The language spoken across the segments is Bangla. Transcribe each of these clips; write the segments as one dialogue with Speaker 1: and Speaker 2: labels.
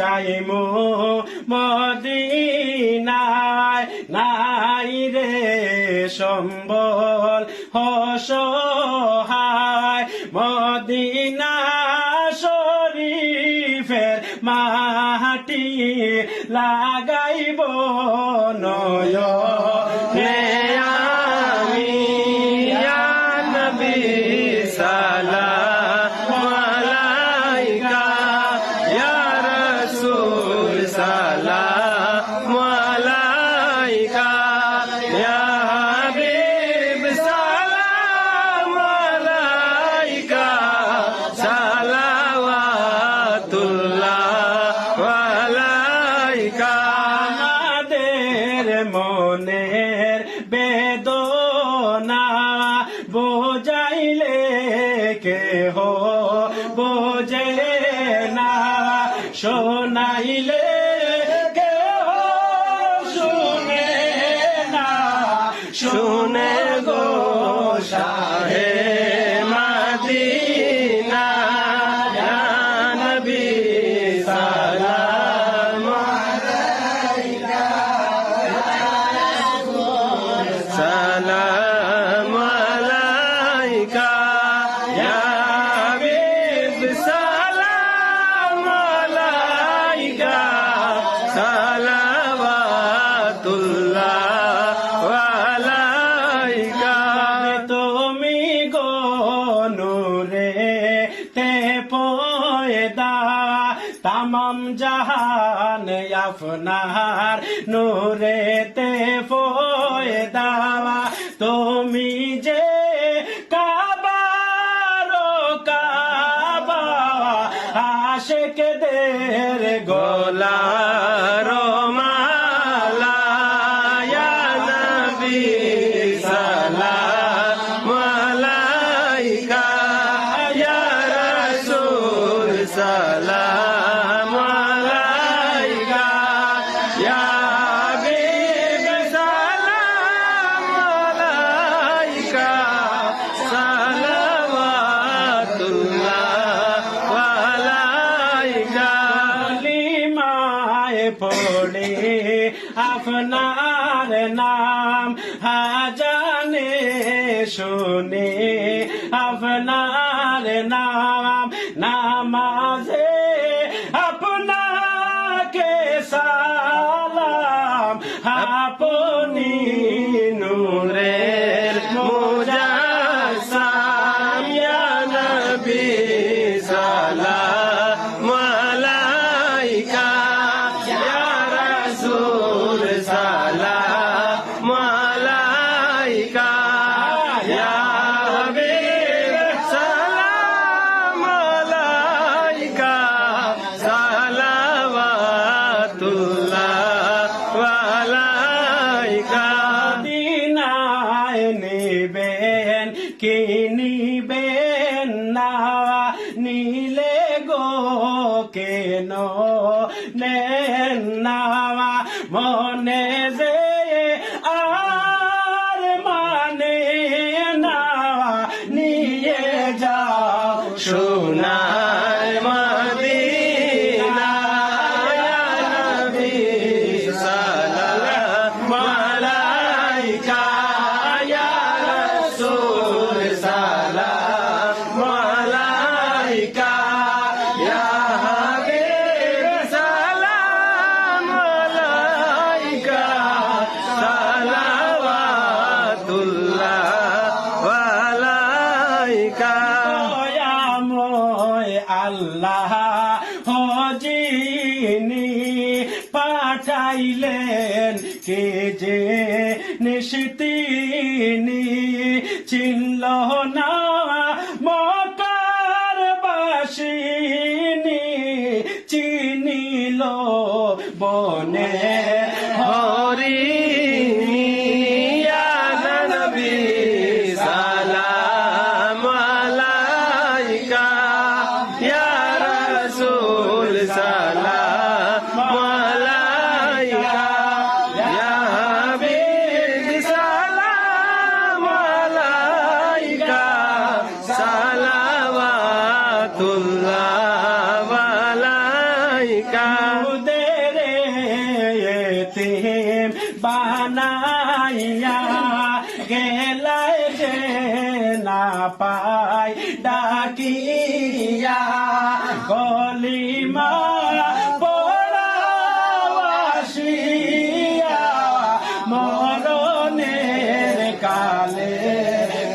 Speaker 1: যাইমু মদিনায় নাই রে সম্বল অসহায় মদিনা শরীফের মাটি লাগাইব নয়নে আমি ইয়া নবী সালাম আলাইকা ইয়া রাসূল সালাম আলাইকা ইয়া হাবিব সালাম আলাইকা সালাওয়াতুল্লাহ আলাইকা আমাদের মনের বেদনা বোঝাইলে কেহ বোঝে না শোনাইলে কেহ শুনে না শুনে গো শাহে মদিনা ইয়া নবী সালাম আলাইকা সালাম আলাইকা ইয়া হাবিব সালাম আলাইকা সালাওয়াতুল্লাহ আলাইকা তুমি গো নূরে তে পয়দা তামাম জাহান আপনার নূরে তে পয়দা তুমি যে কাবার কাবা আশিকদের গোলার মালা ইয়া নবী সালাম আলাইকা ইয়া রাসূল সালাম আলাইকা ইয়া হাবিব সালাম আলাইকা সালাওয়াতুল্লাহ আলাইকা লিমায় পড়ে আপনার নাম হাজানে শুনে আপনার নাম নামাজে আপনাকে সালাম আপনি নূরের মুজাসসাম ইয়া নবী সালাম আলাইকা ইয়া রাসূল সালাম আলাইকা ইয়া হাবিব সালাম আলাইকা সালাওয়াতুল্লাহ আলাইকা মদিনায় নিবেন কি নিবেন না নীলে গো কেন নেন না মনে যে আর মানে না নিয়ে যাও সোনার মদিনা ইয়া নবী সালাম আলাইকা ইয়া রাসূল সালাম আলাইকা ইয়া হাবিব সালাম আলাইকা সালাওয়াতুল্লাহ আলাইকা দয়াময় আল্লাহ যিনি পাঠাইলেন কে যে নিশতিনি চিনল না মক্কার বাসিনী চিনিল বনে হরিণী ইয়া নবী সালাম আলাইকা ইয়া রাসূল সালাম আলাইকা ইয়া হাবিব সালাম আলাইকা সালাওয়াতুল্লাহ আলাইকা
Speaker 2: গেলায় যে না পাই ডাকিয়া কলিমা পড়াশিয়া মরণের কালে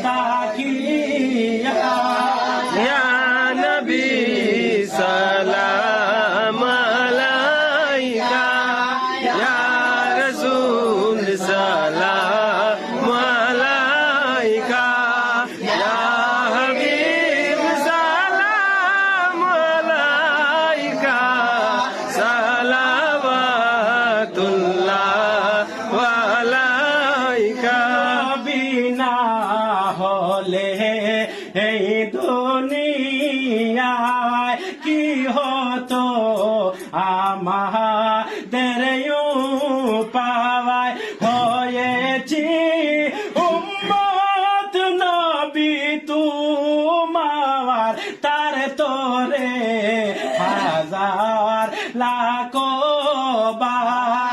Speaker 2: তাকিয়া
Speaker 1: ইয়া নবী সালাম আলাইকা ইয়া রাসূল সালাম আলাইকা ইয়া হাবিব সালাম আলাইকা সালাওয়াতুল্লাহ আলাইকা
Speaker 2: বিনা হলে এই দুনিয়ায় কি হতো আমাদের পাওয়ায় হয়েছি উম্মত নবী তোমার তার তোরে হাজার লাখো বার